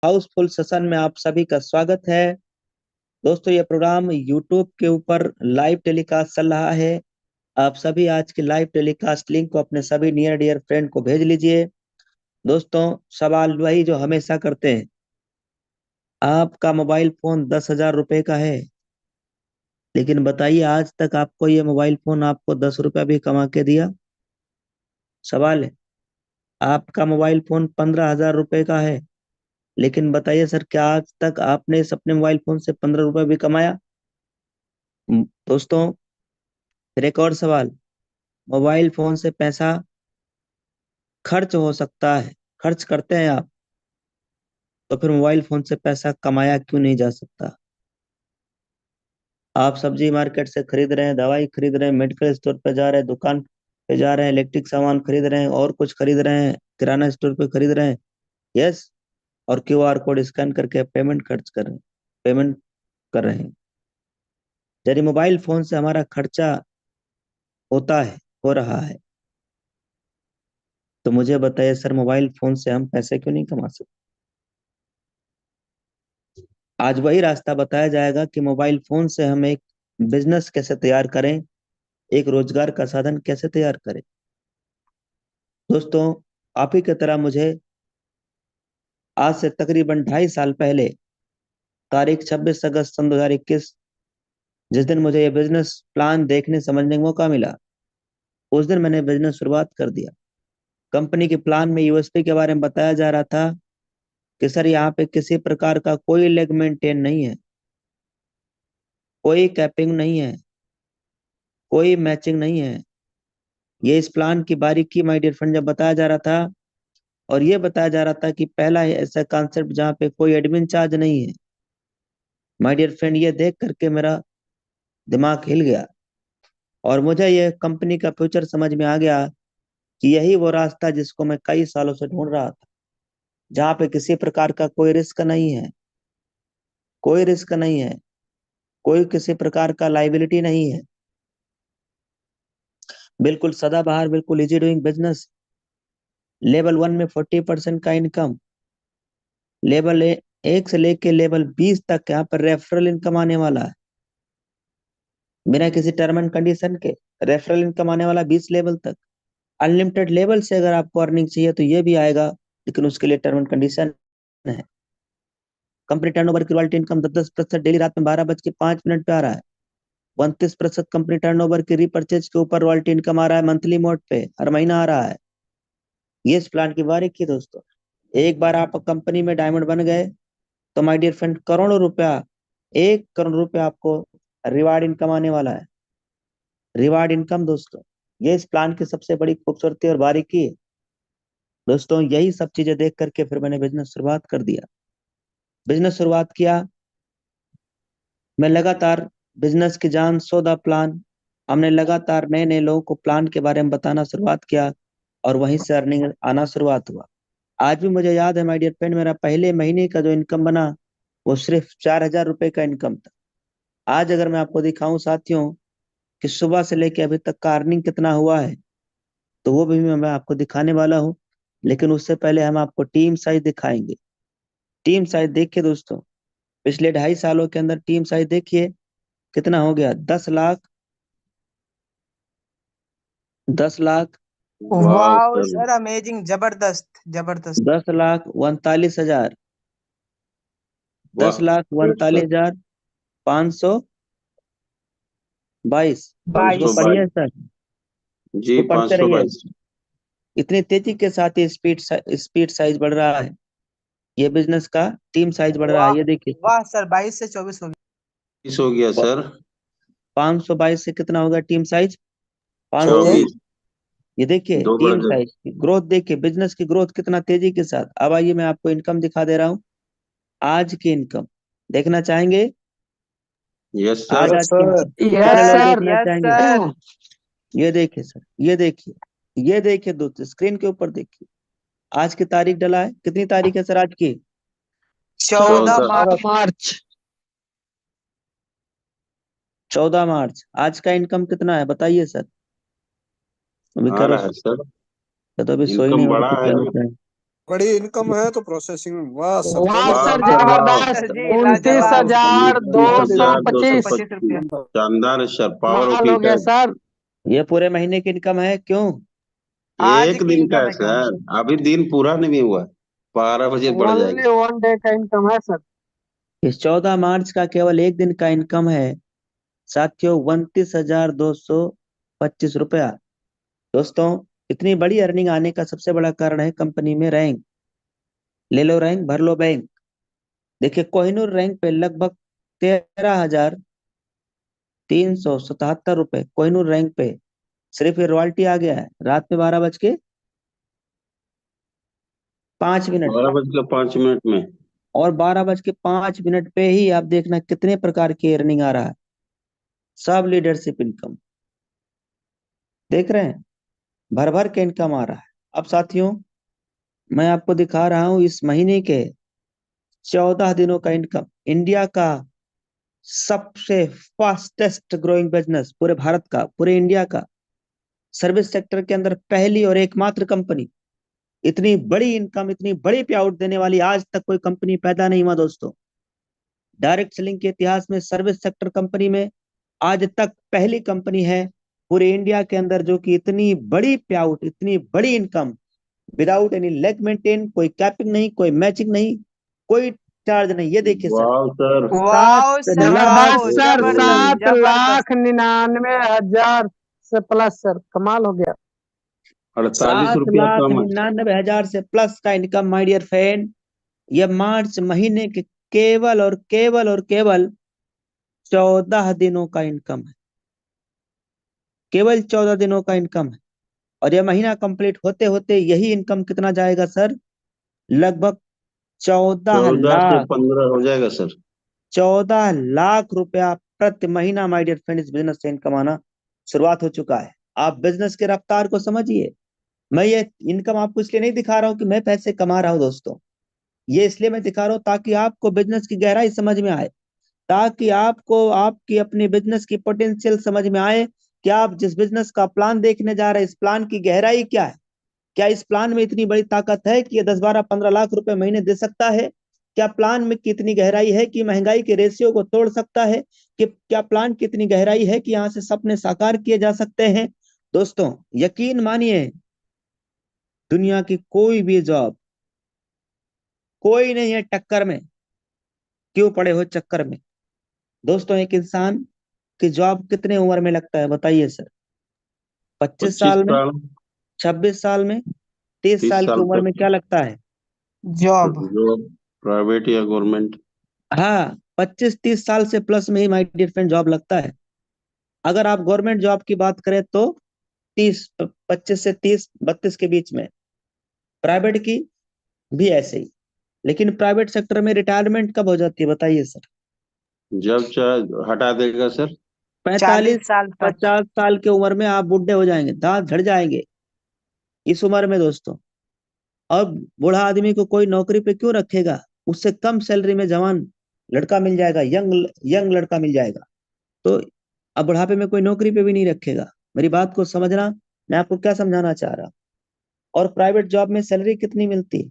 Housefull session में आप सभी का स्वागत है। दोस्तों, ये प्रोग्राम यूट्यूब के ऊपर लाइव टेलीकास्ट चल रहा है। आप सभी आज के लाइव टेलीकास्ट लिंक को अपने सभी नियर डियर फ्रेंड को भेज लीजिए। दोस्तों, सवाल वही जो हमेशा करते हैं, आपका मोबाइल फोन 10,000 रुपए का है, लेकिन बताइए आज तक आपको ये मोबाइल फोन आपको 10 रुपया भी कमा के दिया? सवाल है। आपका मोबाइल फोन 15,000 रुपए का है, लेकिन बताइए सर, क्या आज तक आपने इस अपने मोबाइल फोन से 15 रुपए भी कमाया? दोस्तों, फिर एक और सवाल। मोबाइल फोन से पैसा खर्च हो सकता है, खर्च करते हैं आप, तो फिर मोबाइल फोन से पैसा कमाया क्यों नहीं जा सकता? आप सब्जी मार्केट से खरीद रहे हैं, दवाई खरीद रहे हैं, मेडिकल स्टोर पे जा रहे हैं, दुकान पे जा रहे हैं, इलेक्ट्रिक सामान खरीद रहे हैं, और कुछ खरीद रहे हैं, किराना स्टोर पे खरीद रहे हैं। यस। और क्यूआर कोड स्कैन करके पेमेंट खर्च कर रहे हैं, पेमेंट कर रहे हैं। यदि मोबाइल फोन से हमारा खर्चा होता है, हो रहा है, तो मुझे बताइए सर, मोबाइल फोन से हम पैसे क्यों नहीं कमा सकते? आज वही रास्ता बताया जाएगा कि मोबाइल फोन से हम एक बिजनेस कैसे तैयार करें, एक रोजगार का साधन कैसे तैयार करें। दोस्तों, आप ही की तरह मुझे आज से तकरीबन 2.5 साल पहले, तारीख 26 अगस्त सन 2021, जिस दिन मुझे ये बिजनेस प्लान देखने समझने का मौका मिला, उस दिन मैंने बिजनेस शुरुआत कर दिया। कंपनी के प्लान में यूएसपी के बारे में बताया जा रहा था कि सर, यहाँ पे किसी प्रकार का कोई लेग मेंटेन नहीं है, कोई कैपिंग नहीं है, कोई मैचिंग नहीं है। ये इस प्लान की बारीकी माय डियर फ्रेंड जब बताया जा रहा था, और ये बताया जा रहा था कि पहला है ऐसा कॉन्सेप्ट जहाँ पे कोई एडमिन चार्ज नहीं है। माय डियर फ्रेंड, ये देख करके मेरा दिमाग हिल गया, और मुझे ये कंपनी का फ्यूचर समझ में आ गया कि यही वो रास्ता जिसको मैं कई सालों से ढूंढ रहा था, जहाँ पे किसी प्रकार का कोई रिस्क नहीं है, कोई रिस्क नहीं है, कोई किसी प्रकार का लाइबिलिटी नहीं है, बिल्कुल सदाबहार, बिल्कुल इजी डूइंग बिजनेस। लेवल 1 में 40% का इनकम, लेवल 1 से लेके लेवल 20 तक यहाँ पर रेफरल इनकम आने वाला है, बिना किसी टर्म एंड कंडीशन के। रेफरल इनकम आने वाला 20 लेवल तक। अनलिमिटेड लेवल से अगर आपको अर्निंग चाहिए तो ये भी आएगा, लेकिन उसके लिए टर्म एंड कंडीशन है। कंपनी टर्नओवर की रॉयल्टी इनकम 10% डेली रात में 12:05 पे आ रहा है। 29% कंपनी टर्नओवर की रीपर्चेज के ऊपर रॉयल्टी इनकम आ रहा है, मंथली मोड पे हर महीना आ रहा है। ये इस प्लान की बारीकी दोस्तों। एक बार आप कंपनी में डायमंड बन गए तो माय डियर फ्रेंड, करोड़ों रुपया, 1 करोड़ रुपया आपको रिवार्ड इनकम आने वाला है। रिवार्ड इनकम दोस्तों, ये इस प्लान की सबसे बड़ी खूबसूरती और बारीकी है। दोस्तों, यही सब चीजें देख करके फिर मैंने बिजनेस शुरुआत कर दिया। बिजनेस शुरुआत किया, मैं लगातार बिजनेस की जान सौदा प्लान, हमने लगातार नए नए लोगों को प्लान के बारे में बताना शुरुआत किया, और वहीं से अर्निंग आना शुरुआत हुआ। आज भी मुझे याद है माय डियर फ्रेंड, मेरा पहले महीने का जो इनकम बना वो सिर्फ 4,000 रुपए का इनकम था। आज अगर मैं आपको दिखाऊं साथियों कि सुबह से लेके अभी तक का अर्निंग कितना हुआ है, तो वो भी मैं आपको दिखाने वाला हूँ। लेकिन उससे पहले हम आपको टीम साइज दिखाएंगे। टीम साइज देखिए दोस्तों, पिछले 2.5 सालों के अंदर टीम साइज देखिए कितना हो गया। 10 लाख, 10 लाख, वाह वाह सर। सर, अमेजिंग, जबरदस्त जबरदस्त। 10,41,000, दस वाह लाख ग्रेट उनतालीस सर। हजार 522। इसको 22। पढ़िए 522। सर, जी इसको पाँच पढ़ते सौ रहिए। बाईस इतनी तेजी के साथ ये स्पीड साइज बढ़ रहा है, ये बिजनेस का टीम साइज बढ़ रहा वाह है, ये देखिए सर। वाह सर, 22 से 24 हो 20 हो गया सर। 522 से कितना होगा टीम साइज? 500। 24। ये देखिए दो बढ़ टीम गए। साइज की ग्रोथ, देखिए बिजनेस की ग्रोथ कितना तेजी के साथ। अब आइए मैं आपको इनकम दिखा दे रहा हूँ, आज की इनकम देखना चाहेंगे? यस आज सर। गया आज की इनकम यस कितने लोग सर देखना यस चाहेंगे? सर। ये देखिए सर, ये देखिए, ये देखिए दोस्तों, स्क्रीन के ऊपर देखिए। आज की तारीख डला है, कितनी तारीख है सर आज की? 14 14। मार्च 14 मार्च। आज का इनकम कितना है बताइए सर? अभी आ करो, रहा है सर। तो अभी सो ही नहीं इनकम हो बढ़ा तो है। क्या होता है? बड़ी इनकम है तो प्रोसेसिंग, वाह सर, वाह जोरदार। सर, वाह, वाह। जबरदस्त। जी, 29,225। 29,225 रुपया। शानदार है सर, पावर ऑफ कमाल हो गया ईटर्न। सर। ये पूरे महीने की इनकम है क्यों? आज एक की दिन का इनकम है है क्या? सर, अभी दिन पूरा नहीं हुआ, 12 बजे बढ़ ओनली जाएगा। 1 डे का इनकम है सर। इस 14 मार्च का केवल एक दिन का इनकम है साथियों 29,225 रुपया। दोस्तों, इतनी बड़ी अर्निंग आने का सबसे बड़ा कारण है कंपनी में रैंक। ले लो रैंक, भर लो बैंक। देखिए कोहिनूर रैंक पे लगभग 13,377 रुपए कोहिनूर रैंक पे सिर्फ ये रॉयल्टी आ गया है रात में 12:05 12 बज के 5 मिनट में। और 12:05 पे ही आप देखना कितने प्रकार की अर्निंग आ रहा है। सब लीडरशिप इनकम देख रहे हैं, भर भर के इनकम आ रहा है। अब साथियों, मैं आपको दिखा रहा हूं इस महीने के 14 दिनों का इनकम। इंडिया का सबसे फास्टेस्ट ग्रोइंग बिजनेस पूरे भारत का, पूरे इंडिया का, सर्विस सेक्टर के अंदर पहली और एकमात्र कंपनी। इतनी बड़ी इनकम, इतनी बड़ी पे आउट देने वाली आज तक कोई कंपनी पैदा नहीं हुआ दोस्तों। डायरेक्ट सेलिंग के इतिहास में सर्विस सेक्टर कंपनी में आज तक पहली कंपनी है पूरे इंडिया के अंदर जो कि इतनी बड़ी पे आउट, इतनी बड़ी income without any leg maintain, कोई कैपिंग नहीं, कोई मैचिंग नहीं, कोई चार्ज नहीं। ये देखिए सर, वाह सर, वाह सर, लाख जबरदस्त वाह, सर, जबरदस्त, 7,99,000 से प्लस सर, कमाल हो गया। 48 सात रुपया लाख कम है। 99 हजार से प्लस का इनकम माय डियर फ्रेंड। ये मार्च महीने के केवल और केवल और केवल 14 दिनों का इनकम है। केवल 14 दिनों का इनकम है। और यह महीना कंप्लीट होते होते यही इनकम कितना जाएगा सर? लगभग 14 14 से लाख 15 हो जाएगा सर। 14 लाख रुपया प्रति महीना माय डियर फ्रेंड इस बिजनेस से इनकम आना शुरुआत हो चुका है। आप बिजनेस के रफ्तार को समझिए। मैं ये इनकम आपको इसलिए नहीं दिखा रहा हूं कि मैं पैसे कमा रहा हूं दोस्तों, ये इसलिए मैं दिखा रहा हूं ताकि आपको बिजनेस की गहराई समझ में आए, ताकि आपको आपकी अपनी बिजनेस की पोटेंशियल समझ में आए कि आप जिस बिजनेस का प्लान देखने जा रहे हैं इस प्लान की गहराई क्या है। क्या इस प्लान में इतनी बड़ी ताकत है कि ये 10-12-15 लाख रुपए महीने दे सकता है? क्या प्लान में कितनी गहराई है कि महंगाई के रेशियो को तोड़ सकता है? कि क्या प्लान कितनी गहराई है कि यहाँ से सपने साकार किए जा सकते हैं? दोस्तों यकीन मानिए, दुनिया की कोई भी जॉब, कोई नहीं है टक्कर में। क्यों पड़े हो चक्कर में? दोस्तों एक इंसान की जॉब कितने उम्र में लगता है बताइए सर? 25 25 साल में, साल, 26 साल में, 30 30 साल की साल उम्र में तक क्या लगता है? जॉब। जो प्राइवेट या गवर्नमेंट। हाँ, 25-30 साल से प्लस में ही माय डियर फ्रेंड जॉब लगता है। अगर आप गवर्नमेंट जॉब की बात करें तो 25 से 30, 32 के बीच में। प्राइवेट की भी ऐसे ही। लेकिन प्राइवेट सेक्टर में रिटायरमेंट कब हो जाती है बताइए सर? जब चाहे हटा देगा सर। 45 40 साल तक। 50 साल की उम्र में आप बुढ़े हो जाएंगे, दांत झड़ जाएंगे इस उम्र में दोस्तों। अब बूढ़ा आदमी को कोई नौकरी पे क्यों रखेगा? उससे कम सैलरी में जवान लड़का मिल जाएगा, यंग यंग लड़का मिल जाएगा। तो अब बुढ़ापे में कोई नौकरी पे भी नहीं रखेगा। मेरी बात को समझना, मैं आपको क्या समझाना चाह रहा हूं। और प्राइवेट जॉब में सैलरी कितनी मिलती है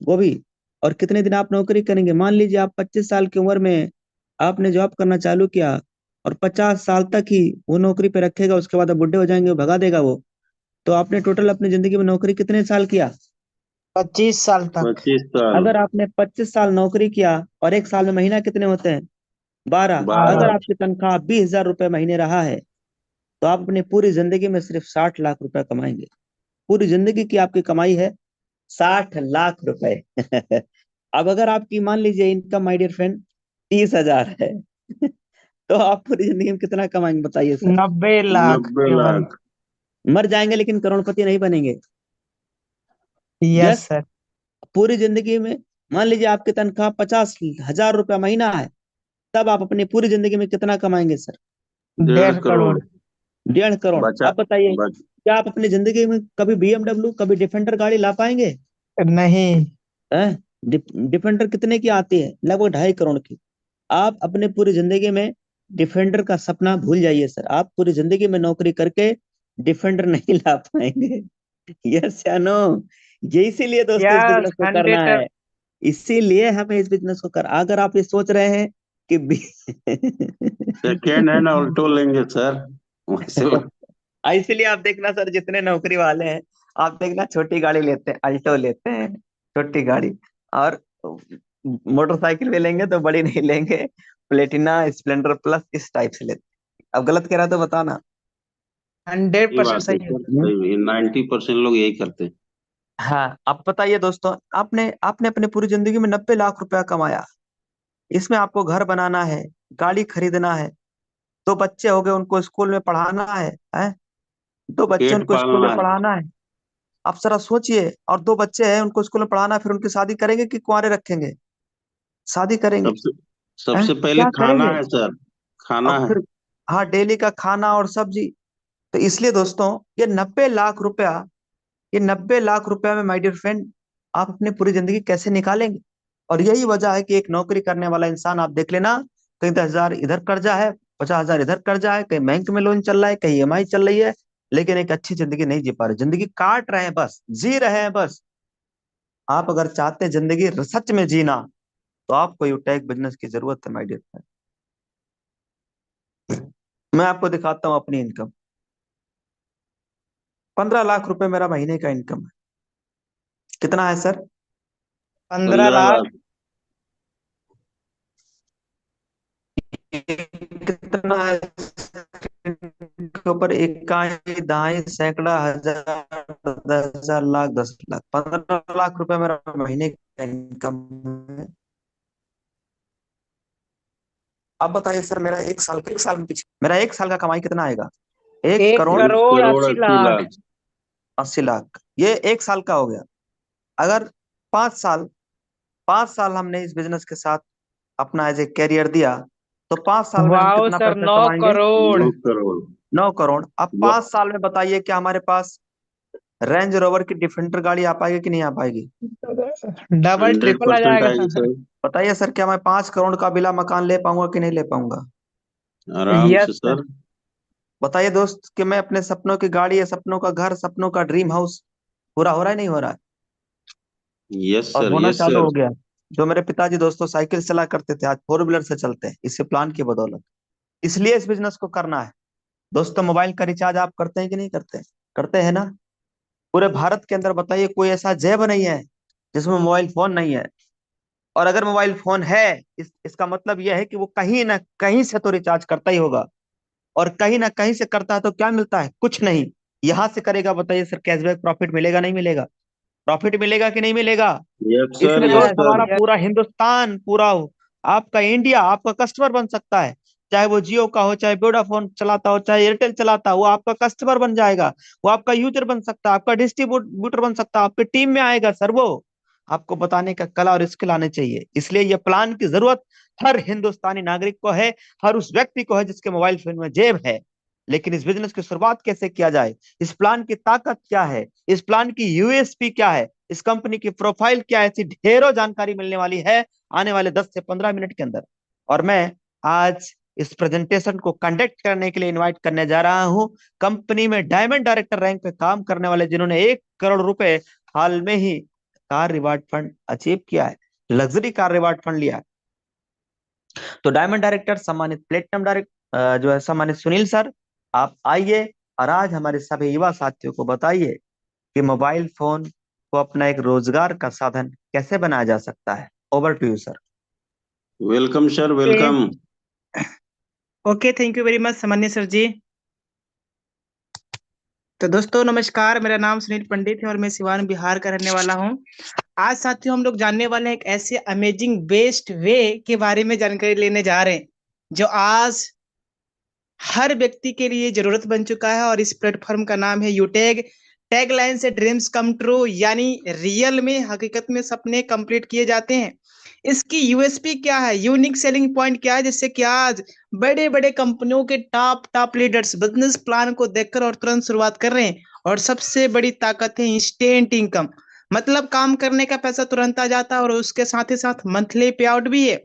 वो भी, और कितने दिन आप नौकरी करेंगे? मान लीजिए आप 25 साल की उम्र में आपने जॉब करना चालू किया और 50 साल तक ही वो नौकरी पे रखेगा, उसके बाद आप बुढ़े हो जाएंगे, वो भगा देगा वो। तो आपने टोटल अपनी जिंदगी में नौकरी कितने साल किया? 25 साल तक। 25 साल, अगर आपने 25 साल नौकरी किया और एक साल में महीना कितने होते हैं? 12। 12। अगर आपकी तनख्वाह 20,000 रुपए महीने रहा है तो आप अपनी पूरी जिंदगी में सिर्फ 60 लाख रुपए कमाएंगे। पूरी जिंदगी की आपकी कमाई है 60 लाख रुपए। अब अगर आपकी मान लीजिए इनकम माय डियर फ्रेंड 30,000 है तो आप पूरी जिंदगी में कितना कमाएंगे बताइए सर? 90 लाख 90 केवल। लाख। मर जाएंगे लेकिन करोड़पति नहीं बनेंगे। Yes yes, sir. पूरी जिंदगी में मान लीजिए आपकी तनख्वाह 50,000 रुपया महीना है, तब आप अपनी पूरी जिंदगी में कितना कमाएंगे सर? 1.5 1.5 करोड़। करोड़। 1.5 करोड़। बचा अब बताइए, बच क्या आप अपनी जिंदगी में कभी BMW, कभी डिफेंडर गाड़ी ला पाएंगे? नहीं। डिफेंडर कितने की आती है? लगभग 2.5 करोड़ की। आप अपने पूरी जिंदगी में डिफेंडर का सपना भूल जाइए सर। आप पूरी जिंदगी में नौकरी करके डिफेंडर नहीं ला पाएंगे। यस या नो? ये इसीलिए दोस्तों इस यस बिजनेस को करना 100 है, इसीलिए हमें इस बिजनेस को कर, अगर आप ये सोच रहे हैं कि सेकेंड हैंड ऑल्टो लेंगे सर, वैसे इसीलिए आप देखना सर, जितने नौकरी वाले हैं आप देखना छोटी गाड़ी लेते हैं, अल्टो लेते हैं, छोटी गाड़ी, और मोटरसाइकिल भी लेंगे तो बड़ी नहीं लेंगे, प्लेटिना, स्प्लेंडर प्लस, इस टाइप से लेते हैं। अब गलत कह रहा तो बताना। 100% बात है सही है। सर, सही 90% लोग यही करते हैं। हाँ, अब बताइए दोस्तों, आपने आपने अपनी पूरी जिंदगी में 90 लाख रुपया कमाया, इसमें आपको घर बनाना है, गाड़ी खरीदना है, दो बच्चे हो गए उनको स्कूल में पढ़ाना है? दो बच्चे पेट उनको स्कूल पालना में है। पढ़ाना है। आप जरा सोचिए, और दो बच्चे हैं उनको स्कूल में पढ़ाना है, फिर उनकी शादी करेंगे कि कुंवारे रखेंगे? शादी करेंगे। सबसे हैं? सबसे पहले क्या खाना करेंगे? है सर, खाना और है। फिर, हाँ, डेली का खाना और सब्जी। तो इसलिए दोस्तों, ये 90 लाख रुपया, ये 90 लाख रुपया में माय डियर फ्रेंड, आप अपनी पूरी जिंदगी कैसे निकालेंगे? और यही वजह है कि एक नौकरी करने वाला इंसान, आप देख लेना, कहीं 10,000 इधर कर्जा है, 50,000 इधर कर्जा है, कहीं बैंक में लोन चल रहा है, कहीं ईएमआई चल रही है, लेकिन एक अच्छी जिंदगी नहीं जी पा रहे, जिंदगी काट रहे हैं, बस जी रहे हैं बस। आप अगर चाहते हैं जिंदगी सच में जीना, तो आपको यूटेक बिजनेस की जरूरत है माय डियर फ्रेंड। मैं आपको दिखाता हूँ अपनी इनकम। 15 लाख रुपए मेरा महीने का इनकम है। कितना है सर? 15 15 लाख। लाख कितना है के ऊपर? इकाई, दहाई, सैकड़ा, हजार, 10,000, लाख, 10 लाख, 15 लाख रुपए मेरा महीने का इनकम है। अब बताइए सर, मेरा एक साल में पीछे मेरा एक साल का कमाई कितना आएगा? एक 1 करोड़ 1 करोड़ 80 करोड़ 80 लाख। लाख 80 लाख। ये एक साल का हो गया। अगर 5 साल 5 साल हमने इस बिजनेस के साथ अपना एज ए कैरियर दिया, तो 5 साल में हम वाओ कितना सर, पैसा 9 कमाएंगे? करोड़ 9 करोड़। 9 करोड़। अब वाह, 5 साल में बताइए क्या हमारे पास रेंज रोवर की डिफेंडर गाड़ी आ पाएगी कि नहीं आ पाएगी? डबल ट्रिपल आ 100% जाएगा। आएगी सर, बताइए सर, क्या मैं 5 करोड़ का बिला मकान ले पाऊंगा कि नहीं ले पाऊंगा? आराम यस से सर। सर। बताइए दोस्त, कि मैं अपने सपनों की गाड़ी या सपनों का घर, सपनों का ड्रीम हाउस पूरा हो रहा है नहीं हो रहा है? यस और सर, होना यस चालू सर। हो गया। जो मेरे पिताजी दोस्तों साइकिल चला करते थे, आज फोर व्हीलर से चलते हैं, इसी प्लान की बदौलत। इसलिए इस बिजनेस को करना है दोस्तों। मोबाइल का रिचार्ज आप करते हैं कि नहीं करते? करते हैं ना? पूरे भारत के अंदर बताइए, कोई ऐसा जेब नहीं है जिसमें मोबाइल फोन नहीं है। और अगर मोबाइल फोन है, इसका मतलब यह है कि वो कहीं ना कहीं से तो रिचार्ज करता ही होगा। और कहीं ना कहीं से करता है तो क्या मिलता है? कुछ नहीं। यहां से करेगा, बताइए सर, कैशबैक प्रॉफिट मिलेगा नहीं मिलेगा? प्रॉफिट मिलेगा कि नहीं मिलेगा? यस सर, इसमें यस यस दोस्त सर। हमारा यस। पूरा हिंदुस्तान, पूरा आपका इंडिया आपका कस्टमर बन सकता है। चाहे वो जियो का हो, चाहे वोडाफोन चलाता हो, चाहे एयरटेल चलाता हो, वो आपका कस्टमर बन जाएगा। वो आपका यूजर बन सकता है, आपका डिस्ट्रीब्यूटर बन सकता है, आपकी टीम में आएगा सर वो। आपको बताने का कला और स्किल आने चाहिए। इसलिए ये प्लान की जरूरत हर हिंदुस्तानी नागरिक को है, हर उस व्यक्ति को है जिसके मोबाइल फोन में जेब है। लेकिन इस बिजनेस की शुरुआत कैसे किया जाए, इस प्लान की ताकत क्या है, इस प्लान की यूएसपी क्या है, इस कंपनी की प्रोफाइल क्या है, ऐसी ढेरों जानकारी मिलने वाली है आने वाले 10 से 15 मिनट के अंदर। और मैं आज इस प्रेजेंटेशन को कंडक्ट करने के लिए इनवाइट करने जा रहा हूं कंपनी में डायमंड डायरेक्टर रैंक पे काम करने वाले, जिन्होंने 1 करोड़ रुपए हाल में ही कार रिवार्ड फंड अचीव किया है, लग्जरी कार रिवार्ड फंड लिया है। तो डायमंड डायरेक्टर सम्मानित प्लेटिनम डायरेक्ट जो है सम्मानित सुनील सर, आप आइए और आज हमारे सभी युवा साथियों को बताइए कि मोबाइल फोन को अपना एक रोजगार का साधन कैसे बनाया जा सकता है। Over to you sir. Welcome sir, okay welcome. Okay, thank you very much सामान्य सर जी। तो दोस्तों नमस्कार, मेरा नाम सुनील पंडित है और मैं सिवान बिहार का रहने वाला हूँ। आज साथियों हम लोग जानने वाले हैं एक ऐसे अमेजिंग बेस्ट वे के बारे में जानकारी लेने जा रहे हैं जो आज हर व्यक्ति के लिए जरूरत बन चुका है। और इस प्लेटफॉर्म का नाम है यूटेग। टैग लाइन से ड्रीम्स कम ट्रू, यानी रियल में हकीकत में सपने कंप्लीट किए जाते हैं। इसकी यूएसपी क्या है, यूनिक सेलिंग पॉइंट क्या है, जिससे कि आज बड़े बड़े कंपनियों के टॉप लीडर्स बिजनेस प्लान को देखकर और तुरंत शुरुआत कर रहे हैं। और सबसे बड़ी ताकत है इंस्टेंट इनकम, मतलब काम करने का पैसा तुरंत आ जाता है और उसके साथ ही साथ मंथली पे आउट भी है।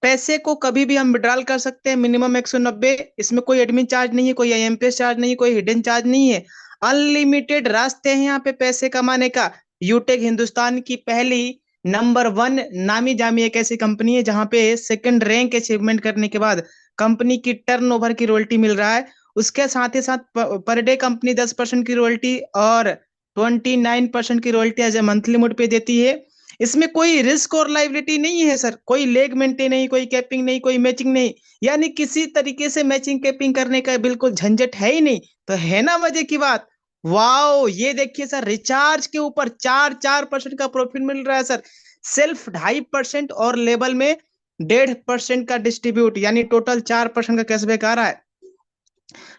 पैसे को कभी भी हम विड्रॉल कर सकते हैं, मिनिमम 190। इसमें कोई एडमिन चार्ज नहीं है, कोई आईएमपीएस चार्ज नहीं है, कोई हिडन चार्ज नहीं है। अनलिमिटेड रास्ते हैं यहाँ पे पैसे कमाने का। यूटेक हिंदुस्तान की पहली नंबर 1 नामी जामी एक ऐसी कंपनी है जहां पे सेकंड रैंक अचीवमेंट करने के बाद कंपनी की टर्नओवर की रॉयल्टी मिल रहा है। उसके साथ ही साथ पर डे कंपनी 10% की रॉयल्टी और 29% की royalty as a monthly mode पे देती है। इसमें कोई रिस्क और लाइबिलिटी नहीं है सर, कोई लेग मेंटेन नहीं, कोई कैपिंग नहीं, कोई मैचिंग नहीं, यानी किसी तरीके से मैचिंग कैपिंग करने का बिल्कुल झंझट है ही नहीं। तो है ना मजे की बात। वाओ, ये देखिए सर, रिचार्ज के ऊपर 4% का प्रॉफिट मिल रहा है सर। सेल्फ 2.5% और लेबल में 1.5% का डिस्ट्रीब्यूट, यानी टोटल 4% का कैशबैक आ रहा है।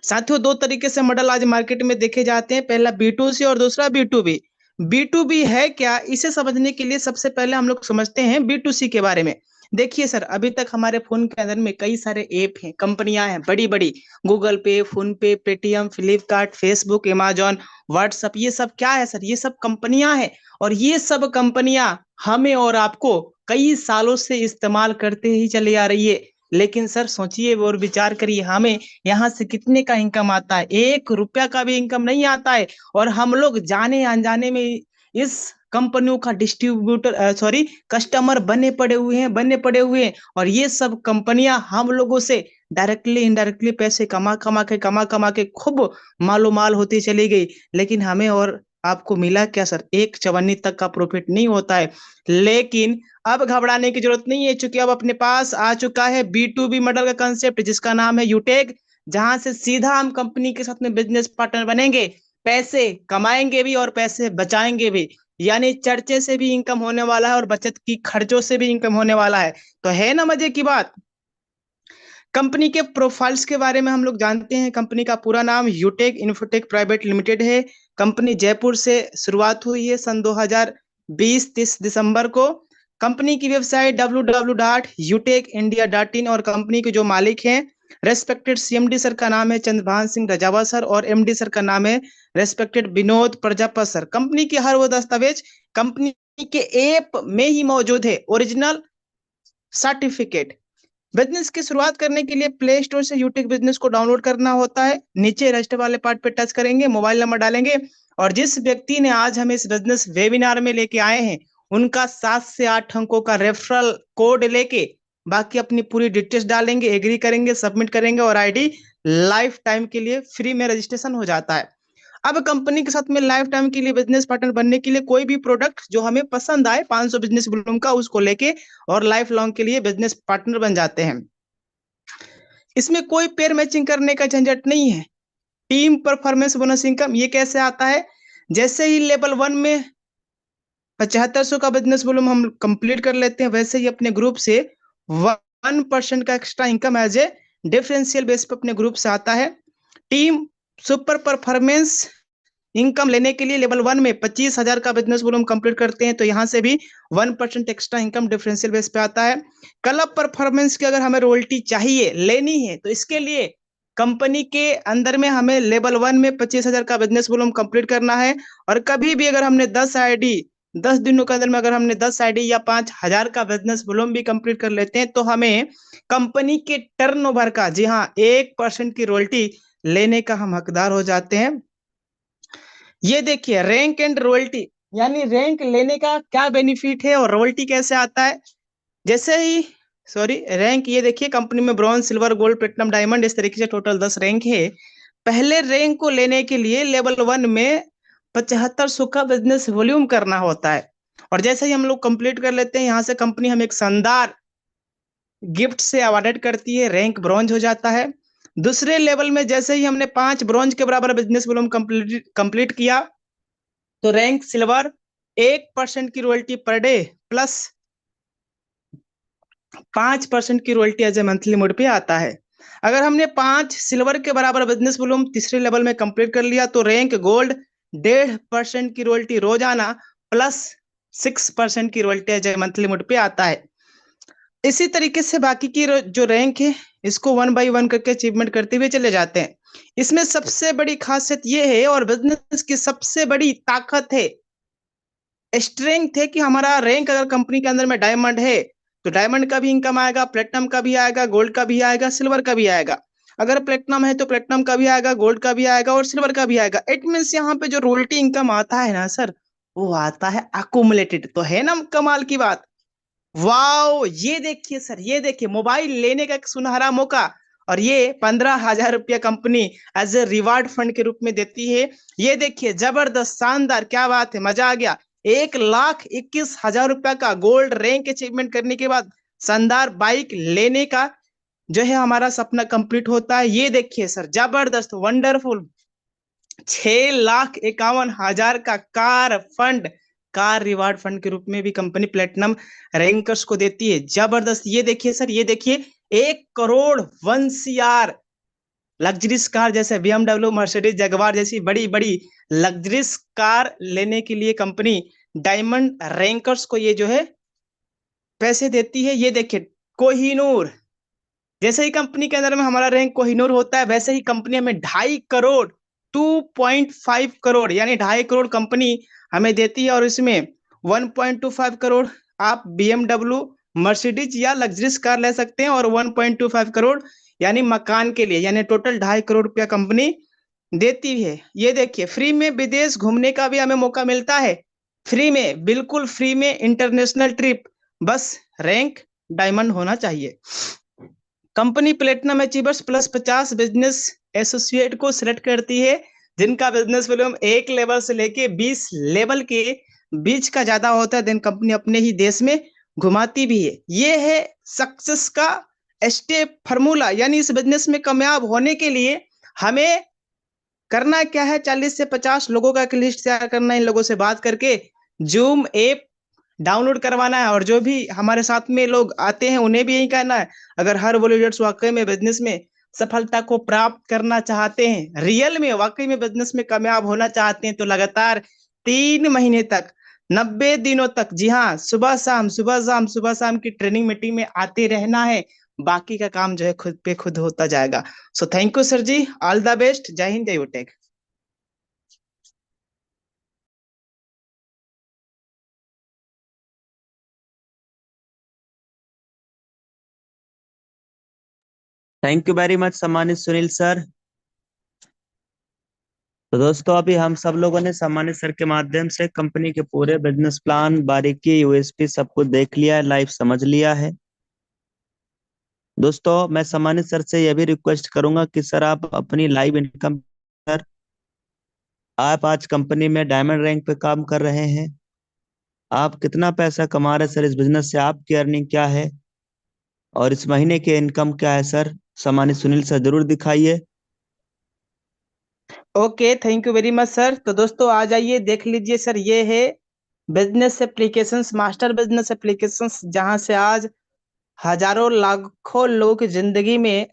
साथियों, दो तरीके से मॉडल आज मार्केट में देखे जाते हैं, पहला B2C और दूसरा B2B। B2B है क्या, इसे समझने के लिए सबसे पहले हम लोग समझते हैं B2C के बारे में। देखिए सर, अभी तक हमारे फोन के अंदर में कई सारे ऐप हैं, कंपनियां हैं बड़ी बड़ी, गूगल पे, फोन पे, Paytm, Flipkart, Facebook, Amazon, WhatsApp, ये सब क्या है सर, ये सब कंपनियां हैं। और ये सब कंपनियां हमें और आपको कई सालों से इस्तेमाल करते ही चली आ रही है। लेकिन सर सोचिए और विचार करिए, हमें यहाँ से कितने का इनकम आता है? 1 रुपया का भी इनकम नहीं आता है। और हम लोग जाने अनजाने में इस कंपनियों का डिस्ट्रीब्यूटर कस्टमर बने पड़े हुए हैं। और ये सब कंपनियां हम लोगों से डायरेक्टली इनडायरेक्टली पैसे कमा के खूब मालोमाल होती चली गई। लेकिन हमें और आपको मिला क्या सर? 1 चवन्नी तक का प्रॉफिट नहीं होता है। लेकिन अब घबराने की जरूरत नहीं है, चूंकि अब अपने पास आ चुका है B2B मॉडल का कंसेप्ट, जिसका नाम है यूटेक, जहां से सीधा हम कंपनी के साथ में बिजनेस पार्टनर बनेंगे, पैसे कमाएंगे भी और पैसे बचाएंगे भी। यानी चर्चे से भी इनकम होने वाला है और बचत की खर्चों से भी इनकम होने वाला है। तो है ना मजे की बात। कंपनी के प्रोफाइल्स के बारे में हम लोग जानते हैं। कंपनी का पूरा नाम यूटेक इन्फोटेक प्राइवेट लिमिटेड है। कंपनी जयपुर से शुरुआत हुई है सन 2020 30 दिसंबर को। कंपनी की वेबसाइट www.utekindia.in और कंपनी के जो मालिक हैं, रेस्पेक्टेड CMD सर का नाम है चंद्रभान सिंह रजावा सर और MD सर का नाम है respected Vinod Prajapat sir. Company की हर वो दस्तावेज कंपनी के ऐप में ही मौजूद है, ओरिजिनल सर्टिफिकेट। बिजनेस की शुरुआत करने के लिए प्ले स्टोर से यूटेक बिजनेस को डाउनलोड करना होता है। नीचे रजिस्टर वाले पार्ट पे टच करेंगे, मोबाइल नंबर डालेंगे और जिस व्यक्ति ने आज हमें इस बिजनेस वेबिनार में लेके आए हैं, उनका 7 से 8 अंकों का रेफरल कोड लेके बाकी अपनी पूरी डिटेल्स डालेंगे, एग्री करेंगे, सबमिट करेंगे और आईडी लाइफ टाइम के लिए फ्री में रजिस्ट्रेशन हो जाता है। अब कंपनी के साथ में लाइफ टाइम के लिए बिजनेस पार्टनर बनने के लिए कोई भी प्रोडक्ट जो हमें पसंद आए 500 बिजनेस ब्लूम का, उसको लेके और लाइफ लॉन्ग के लिए बिजनेस पार्टनर बन जाते हैं। इसमें कोई पेयर मैचिंग करने का झंझट नहीं है। टीम परफॉर्मेंस बोनस इनकम ये कैसे आता है? जैसे ही लेवल 1 में 7500 का बिजनेस वॉल्यूम हम कंप्लीट कर लेते हैं, वैसे ही अपने ग्रुप से 1% का extra income as a differential base पे अपने ग्रुप से आता है। टीम सुपर परफॉर्मेंस इनकम लेने के लिए लेवल 1 में 25,000 का बिजनेस वॉल्यूम कंप्लीट करते हैं, तो यहाँ से भी 1% एक्स्ट्रा इनकम डिफरेंशियल बेस पे आता है। क्लब परफॉर्मेंस की अगर हमें रॉयल्टी चाहिए, लेनी है, तो इसके लिए कंपनी के अंदर में हमें लेवल 1 में 25,000 का बिजनेस वॉल्यूम कंप्लीट करना है। और कभी भी अगर हमने 10 आईडी 10 दिनों के अंदर में अगर हमने 10 आईडी या 5,000 का बिजनेस वॉल्यूम भी कंप्लीट कर लेते हैं, तो हमें कंपनी के टर्नओवर का, जी हाँ, 1% की रॉयल्टी लेने का हम हकदार हो जाते हैं। ये देखिए रैंक एंड रॉयल्टी, यानी रैंक लेने का क्या बेनिफिट है और रॉयल्टी कैसे आता है। जैसे ही रैंक, ये देखिए कंपनी में bronze, silver, gold, platinum, diamond, इस तरीके से टोटल 10 रैंक है। पहले रैंक को लेने के लिए लेवल 1 में 7500 का बिजनेस वॉल्यूम करना होता है। और जैसे ही हम लोग कंप्लीट कर लेते हैं, यहाँ से कंपनी हमें एक शानदार गिफ्ट से अवार्डेड करती है, रैंक ब्रॉन्ज हो जाता है। दूसरे लेवल में जैसे ही हमने 5 ब्रॉन्ज के बराबर बिजनेस वॉल्यूम कंप्लीट किया, तो रैंक सिल्वर, 1% की रॉयल्टी पर डे प्लस 5% की royalty as a monthly mode पे आता है। अगर हमने 5 सिल्वर के बराबर बिजनेस वॉल्यूम तीसरे लेवल में कंप्लीट कर लिया, तो रैंक गोल्ड, 1.5% की रॉयल्टी रोजाना प्लस 6% की royalty as a monthly mode पे आता है। इसी तरीके से बाकी की जो रैंक है, इसको 1 बाय 1 करके अचीवमेंट करते हुए चले जाते हैं। इसमें सबसे बड़ी खासियत ये है और बिजनेस की सबसे बड़ी ताकत है, स्ट्रेंथ है, कि हमारा रैंक अगर कंपनी के अंदर में डायमंड है, तो डायमंड का भी इनकम आएगा, प्लेटिनम का भी आएगा, गोल्ड का भी आएगा, सिल्वर का भी आएगा। अगर प्लेटिनम है तो प्लेटिनम का भी आएगा, गोल्ड का भी आएगा और सिल्वर का भी आएगा। इट मीन्स यहाँ पे जो रॉयल्टी इनकम आता है ना सर, वो आता है अकुमुलेटेड। तो है ना कमाल की बात। वाओ, ये देखिए सर, ये देखिए मोबाइल लेने का एक सुनहरा मौका, और ये 15,000 रुपया company as a reward fund के रूप में देती है। ये देखिए जबरदस्त, शानदार, क्या बात है, मजा आ गया। 1,21,000 रुपया का गोल्ड रैंक अचीवमेंट करने के बाद शानदार बाइक लेने का जो है हमारा सपना कंप्लीट होता है। ये देखिए सर, जबरदस्त, वंडरफुल, 6,51,000 का car fund, car reward fund के रूप में भी कंपनी प्लेटिनम रैंकर्स को देती है। जबरदस्त। ये देखिए सर, ये देखिए 1 करोड़ 1 CR लग्जरीज कार, जैसे BMW, मर्सिडीज, जगवार जैसी बड़ी बड़ी लग्जरीज कार लेने के लिए कंपनी डायमंड रैंकर्स को ये जो है पैसे देती है। ये देखिए कोहिनूर, जैसे ही कंपनी के अंदर में हमारा रैंक कोहिनूर होता है, वैसे ही कंपनी हमें 2.5 करोड़ 2.5 करोड़ यानी 2.5 करोड़ कंपनी हमें देती है। और इसमें 1.25 करोड़ आप BMW, मर्सिडीज या लग्जरीज कार ले सकते हैं, और 1.25 करोड़ यानी मकान के लिए, यानी टोटल 2.5 करोड़ रुपया कंपनी देती है। ये देखिए फ्री में विदेश घूमने का भी हमें मौका मिलता है, फ्री में, बिल्कुल फ्री में इंटरनेशनल ट्रिप, बस रैंक डायमंड होना चाहिए। Company platinum achievers plus 50 business associate को सिलेक्ट करती है, जिनका बिजनेस वॉल्यूम 1 लेवल से लेके 20 लेवल के बीच का ज्यादा होता है। देन कंपनी अपने ही देश में घुमाती भी है। ये है सक्सेस का स्टेप फार्मूला, यानी इस बिजनेस में कामयाब होने के लिए हमें करना क्या है, 40 से 50 लोगों का एक लिस्ट तैयार करना है, इन लोगों से बात करके जूम ऐप डाउनलोड करवाना है, और जो भी हमारे साथ में लोग आते हैं उन्हें भी यही कहना है, अगर हर वॉलियर्स वाकई में बिजनेस में सफलता को प्राप्त करना चाहते हैं, रियल में वाकई में बिजनेस में कामयाब होना चाहते हैं, तो लगातार 3 महीने तक, 90 दिनों तक, जी हाँ, सुबह शाम सुबह शाम सुबह शाम की ट्रेनिंग मीटिंग में आते रहना है। बाकी का काम जो है खुद पे खुद होता जाएगा। So thank you sir ji, all the best, जय हिंद, जय Utech. Thank you very much सम्मानित सुनील सर। तो दोस्तों अभी हम सब लोगों ने सम्मानित सर के माध्यम से कंपनी के पूरे बिजनेस प्लान, बारीकी, यूएसपी सब कुछ देख लिया है, लाइव समझ लिया है। दोस्तों मैं सम्मानित सर से यह भी रिक्वेस्ट करूंगा कि सर आप अपनी लाइव इनकम, सर आप आज कंपनी में डायमंड रैंक पे काम कर रहे हैं, आप कितना पैसा कमा रहे हैं सर इस बिजनेस से, आपकी अर्निंग क्या है और इस महीने की इनकम क्या है सर, सम्मानित सुनील सर जरूर दिखाइए। Okay, thank you very much sir. तो दोस्तों आ जाइए, देख लीजिए सर, ये है business applications, master business applications, जहां से आज हजारों लाखों लोगों की जिंदगी में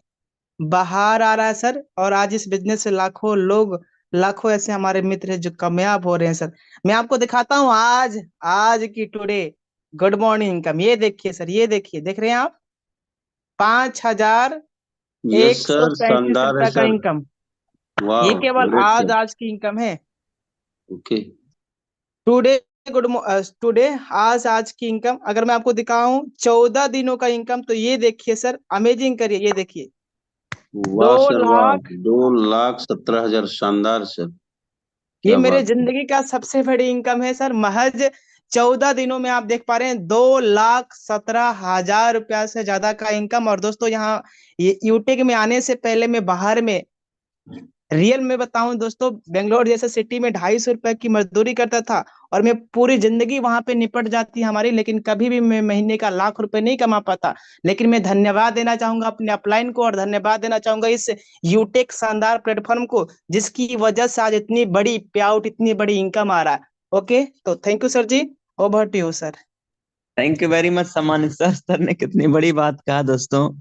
बाहर आ रहा है सर। और आज इस बिजनेस से लाखों लोग, लाखों ऐसे हमारे मित्र हैं जो कामयाब हो रहे हैं सर। मैं आपको दिखाता हूँ आज, आज की टुडे गुड मॉर्निंग इनकम। ये देखिए सर, ये देखिए, देख रहे हैं आप, 5,000 यस एक सौ सर, पैंतीस शानदार है रुपया का सर। इनकम। वाह, ये केवल ग्रेट आज सर। आज की इनकम है। ओके। टुडे गुड टुडे आज आज की इनकम अगर मैं आपको दिखाऊं 14 दिनों का इनकम, तो ये देखिए सर, अमेजिंग करिए, ये देखिए, दो वाह सर वाह, लाख 2,17,000, शानदार सर। ये क्या मेरे बात है। जिंदगी का सबसे बड़ी इनकम है सर। महज 14 दिनों में आप देख पा रहे हैं 2,17,000 रुपया से ज्यादा का इनकम। और दोस्तों यहाँ ये यूटेक में आने से पहले मैं बाहर में, रियल में बताऊं दोस्तों, बेंगलोर जैसे सिटी में 250 रुपए की मजदूरी करता था, और मैं पूरी जिंदगी वहां पे निपट जाती हमारी, लेकिन कभी भी मैं महीने का लाख रुपए नहीं कमा पाता। लेकिन मैं धन्यवाद देना चाहूंगा अपने अपलाइन को, और धन्यवाद देना चाहूंगा इस यूटेक शानदार प्लेटफॉर्म को, जिसकी वजह से आज इतनी बड़ी पे आउट, इतनी बड़ी इनकम आ रहा है। ओके, तो thank you sir ji, over to you sir. Thank you very much सम्मानित सर। सर ने कितनी बड़ी बात कहा दोस्तों,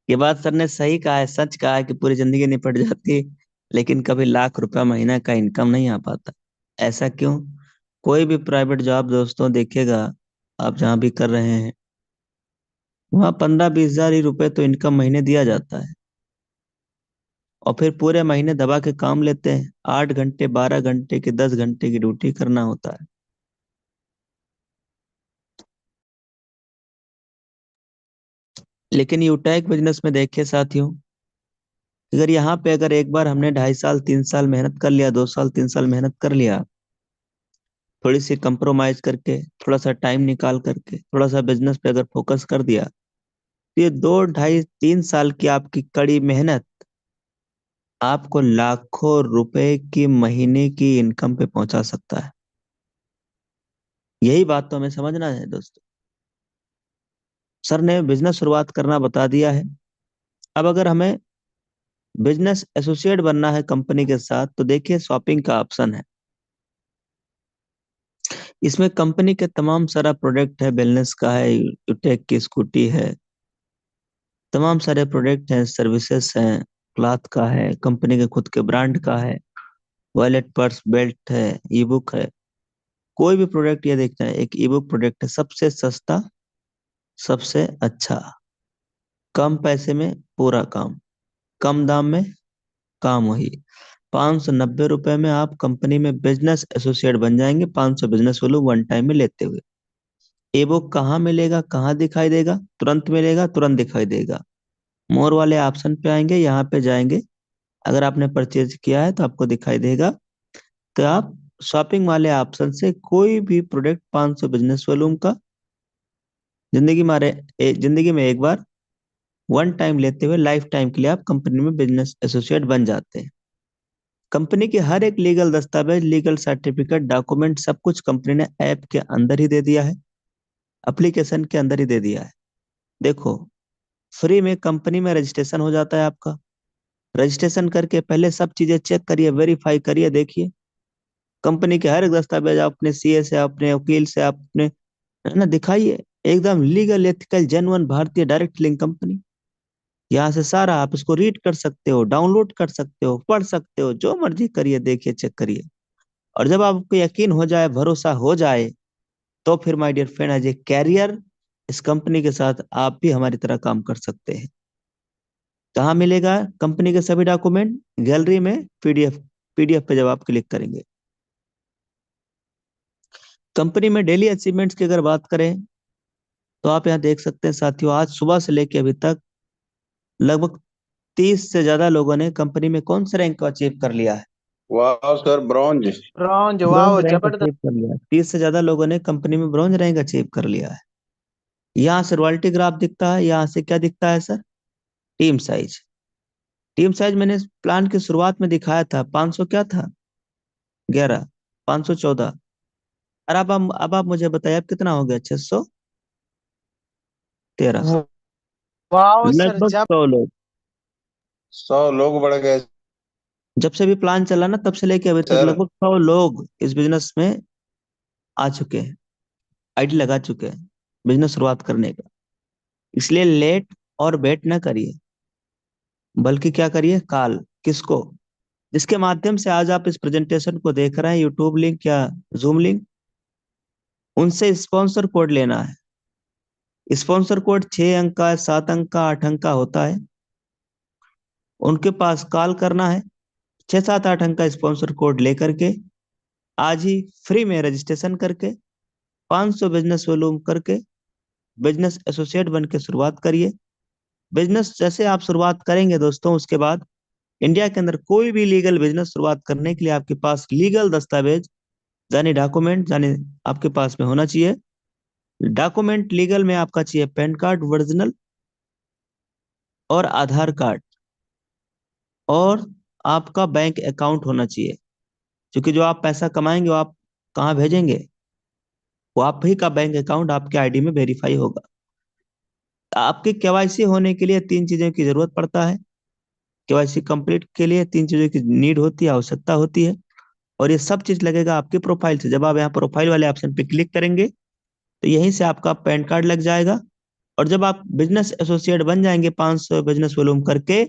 ये बात सर ने सही कहा है, सच कहा है कि पूरी जिंदगी निपट जाती लेकिन कभी लाख रुपया महीना का इनकम नहीं आ पाता। ऐसा क्यों? कोई भी प्राइवेट जॉब दोस्तों देखिएगा, आप जहाँ भी कर रहे हैं वहाँ 15-20 हजार ही रुपए तो इनकम महीने दिया जाता है, और फिर पूरे महीने दबा के काम लेते हैं, 8 घंटे 12 घंटे की 10 घंटे की ड्यूटी करना होता है। लेकिन यूटेक बिजनेस में देखिए साथियों, अगर यहाँ पे अगर एक बार हमने 2.5 साल 3 साल मेहनत कर लिया, 2 साल 3 साल मेहनत कर लिया, थोड़ी सी कंप्रोमाइज करके, थोड़ा सा टाइम निकाल करके, थोड़ा सा बिजनेस पे अगर फोकस कर दिया, तो ये 2 2.5 3 साल की आपकी कड़ी मेहनत आपको लाखों रुपए की महीने की इनकम पे पहुंचा सकता है। यही बात तो हमें समझना है दोस्तों। सर ने बिजनेस शुरुआत करना बता दिया है। अब अगर हमें बिजनेस एसोसिएट बनना है कंपनी के साथ, तो देखिए शॉपिंग का ऑप्शन है। इसमें कंपनी के तमाम सारा प्रोडक्ट है, वेलनेस का है, यूटेक की स्कूटी है, तमाम सारे प्रोडक्ट हैं, सर्विसेज हैं, क्लॉथ का है, कंपनी के खुद के ब्रांड का है, वॉलेट, पर्स, बेल्ट है, ई बुक है। कोई भी प्रोडक्ट ये देखना है, एक ई बुक प्रोडक्ट है, सबसे सस्ता, सबसे अच्छा, कम पैसे में पूरा काम, कम दाम में काम वही। 590 रुपए में आप कंपनी में बिजनेस एसोसिएट बन जाएंगे, 500 बिजनेस वॉल्यूम वन टाइम में लेते हुए। ई बुक कहाँ मिलेगा, कहाँ दिखाई देगा? तुरंत मिलेगा, तुरंत दिखाई देगा। मोर वाले ऑप्शन पे आएंगे, यहाँ पे जाएंगे, अगर आपने परचेज किया है तो आपको दिखाई देगा। तो आप शॉपिंग वाले ऑप्शन से कोई भी प्रोडक्ट 500 बिजनेस वॉल्यूम का जिंदगी में एक बार वन टाइम लेते हुए लाइफ टाइम के लिए आप कंपनी में बिजनेस एसोसिएट बन जाते हैं। कंपनी के हर एक लीगल दस्तावेज, लीगल सर्टिफिकेट, डॉक्यूमेंट, सब कुछ कंपनी ने ऐप के अंदर ही दे दिया है, एप्लीकेशन के अंदर ही दे दिया है। देखो, फ्री में कंपनी में रजिस्ट्रेशन हो जाता है आपका। रजिस्ट्रेशन करके पहले सब चीजें चेक करिए, वेरीफाई करिए, देखिए कंपनी के हर एक दस्तावेज आप अपने सीए से, अपने वकील से, अपने, है ना, दिखाइए। एकदम लीगल, एथिकल, जेन्युइन भारतीय डायरेक्ट लिंक कंपनी। यहाँ से सारा आप इसको रीड कर सकते हो, डाउनलोड कर सकते हो, पढ़ सकते हो, जो मर्जी करिए, देखिए, चेक करिए। और जब आपको यकीन हो जाए, भरोसा हो जाए, तो फिर my dear friend, as a career इस कंपनी के साथ आप भी हमारी तरह काम कर सकते हैं। कहाँ मिलेगा कंपनी के सभी डॉक्यूमेंट? गैलरी में पीडीएफ, पीडीएफ पे जब आप क्लिक करेंगे। कंपनी में डेली अचीवमेंट्स की अगर बात करें, तो आप यहाँ देख सकते हैं साथियों, आज सुबह से लेकर अभी तक लगभग 30 से ज्यादा लोगों ने कंपनी में कौन से रैंक को अचीव कर लिया है? वाह सर, ब्रॉन्ज। ब्रॉन्ज, ब्रॉन्ज वाह रैंक जबरदस्त। अचीव कर लिया है। 30 से ज्यादा लोगों ने कंपनी में ब्रॉन्ज रैंक अचीव कर लिया है। यहाँ से रॉयल्टी ग्राफ दिखता है, यहाँ से क्या दिखता है sir? Team size. Team size मैंने प्लान की शुरुआत में दिखाया था, 500 क्या था? 11, 514। और अब आप मुझे बताइए, अब कितना हो गया? 613। वाह सर, लगभग जब 100 लोग। 100 लोग बढ़ गए जब से भी प्लान चला ना, तब से लेके अभी तक सर। लगभग 100 लोग इस बिजनेस में आ चुके हैं, आईडी लगा चुके हैं बिजनेस शुरुआत करने का। इसलिए लेट और वेट ना करिए, बल्कि क्या करिए, कॉल। किसको? जिसके माध्यम से आज आप इस प्रेजेंटेशन को देख रहे हैं, यूट्यूब लिंक या जूम लिंक, उनसे स्पॉन्सर कोड लेना है। स्पॉन्सर कोड 6 अंक का, 7 अंक का, 8 अंक का होता है। उनके पास कॉल करना है, 6 7 8 अंक का स्पॉन्सर कोड लेकर के, आज ही फ्री में रजिस्ट्रेशन करके, 500 बिजनेस वॉल्यूम करके बिजनेस एसोसिएट बन के शुरुआत करिए। बिजनेस जैसे आप शुरुआत करेंगे दोस्तों, उसके बाद इंडिया के अंदर कोई भी लीगल बिजनेस शुरुआत करने के लिए आपके पास लीगल दस्तावेज, यानी डॉक्यूमेंट, यानी आपके पास में होना चाहिए। डॉक्यूमेंट लीगल में आपका चाहिए पैन कार्ड ओरिजिनल और आधार कार्ड, और आपका बैंक अकाउंट होना चाहिए। क्योंकि जो आप पैसा कमाएंगे वो आप कहाँ भेजेंगे? वो आप ही का बैंक अकाउंट आपके आईडी में वेरीफाई होगा। आपकी केवाईसी होने के लिए 3 चीजों की जरूरत पड़ता है। केवाईसी कंप्लीट के लिए 3 चीजों की नीड होती है, आवश्यकता होती है। और ये सब चीज लगेगा आपके प्रोफाइल से। जब आप यहाँ प्रोफाइल वाले ऑप्शन पे क्लिक करेंगे, तो यहीं से आपका पैन कार्ड लग जाएगा। और जब आप बिजनेस एसोसिएट बन जाएंगे 500 बिजनेस वॉल्यूम करके,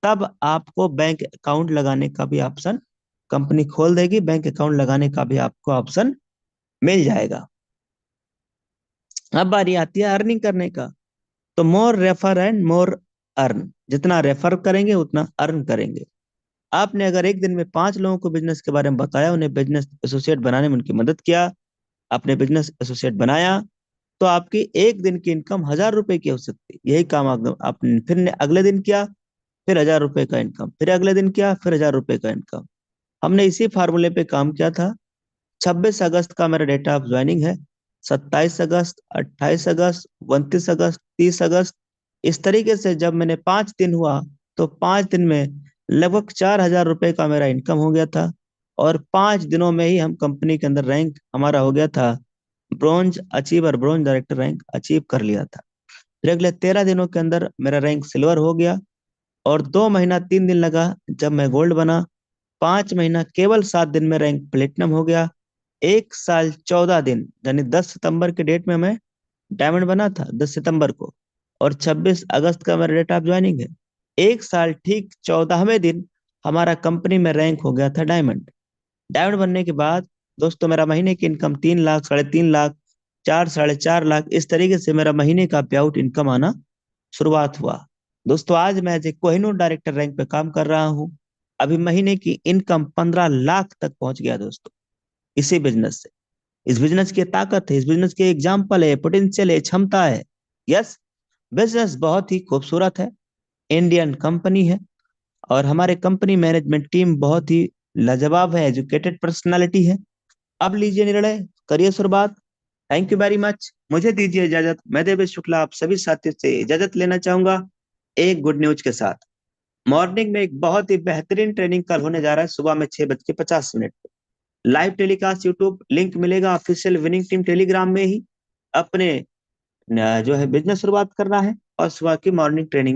तब आपको बैंक अकाउंट लगाने का भी ऑप्शन कंपनी खोल देगी, बैंक अकाउंट लगाने का भी आपको ऑप्शन मिल जाएगा। अब बारी आती है अर्निंग करने का। तो मोर रेफर एंड मोर अर्न, जितना रेफर करेंगे उतना अर्न करेंगे। आपने अगर एक दिन में 5 लोगों को बिजनेस के बारे में बताया, उन्हें बिजनेस एसोसिएट बनाने में उनकी मदद किया, आपने बिजनेस एसोसिएट बनाया, तो आपकी एक दिन की इनकम 1000 रुपए की हो सकती है। यही काम आपने फिर अगले दिन किया, फिर 1000 रुपए का इनकम, फिर अगले दिन किया, फिर 1000 रुपए का इनकम। हमने इसी फार्मूले पे काम किया था। 26 अगस्त का मेरा डेट ऑफ ज्वाइनिंग है। 27 अगस्त, 28 अगस्त, 29 अगस्त, 30 अगस्त, इस तरीके से जब मैंने 5 दिन हुआ तो 5 दिन में लगभग 4000 रुपए का मेरा इनकम हो गया था। और 5 दिनों में ही हम कंपनी के अंदर रैंक हमारा हो गया था bronze achiever, bronze director rank achieve कर लिया था। फिर अगले 13 दिनों के अंदर मेरा रैंक सिल्वर हो गया। और 2 महीना 3 दिन लगा जब मैं गोल्ड बना। 5 महीना केवल 7 दिन में रैंक प्लेटिनम हो गया। 1 साल 14 दिन यानी 10 सितंबर के डेट में मैं डायमंड बना था, 10 सितंबर को। और 26 अगस्त का मेरा डेट ऑफ ज्वाइनिंग है। 1 साल ठीक 14वें दिन हमारा कंपनी में रैंक हो गया था डायमंड। डायमंड बनने के बाद दोस्तों मेरा महीने की इनकम 3 लाख, 3.5 लाख, 4, 4.5 लाख, इस तरीके से मेरा महीने का पे आउट इनकम आना शुरुआत हुआ। दोस्तों आज मैं as a Kohinoor director rank पे काम कर रहा हूँ। अभी महीने की इनकम 15 लाख तक पहुंच गया दोस्तों, इसी बिजनेस से। इस बिजनेस की ताकत है, इस बिजनेस की एग्जाम्पल है, पोटेंशियल है, क्षमता है। यस, बिजनेस बहुत ही खूबसूरत है, इंडियन कंपनी है और हमारे कंपनी मैनेजमेंट टीम बहुत ही लाजवाब है, एजुकेटेड पर्सनालिटी है। अब लीजिए निर्णय, करिए शुरुआत। Thank you very much. मुझे दीजिए इजाजत। मैं देवेश शुक्ला आप सभी साथियों से इजाजत लेना चाहूंगा एक गुड न्यूज के साथ। मॉर्निंग में एक बहुत ही बेहतरीन ट्रेनिंग कल होने जा रहा है सुबह में 6:50 पे। लाइव टेलीकास्ट यूट्यूब, लिंक मिलेगा ऑफिशियल विनिंग टीम टेलीग्राम में ही। अपने जो है बिजनेस शुरुआत करना है और सुबह की मॉर्निंग ट्रेनिंग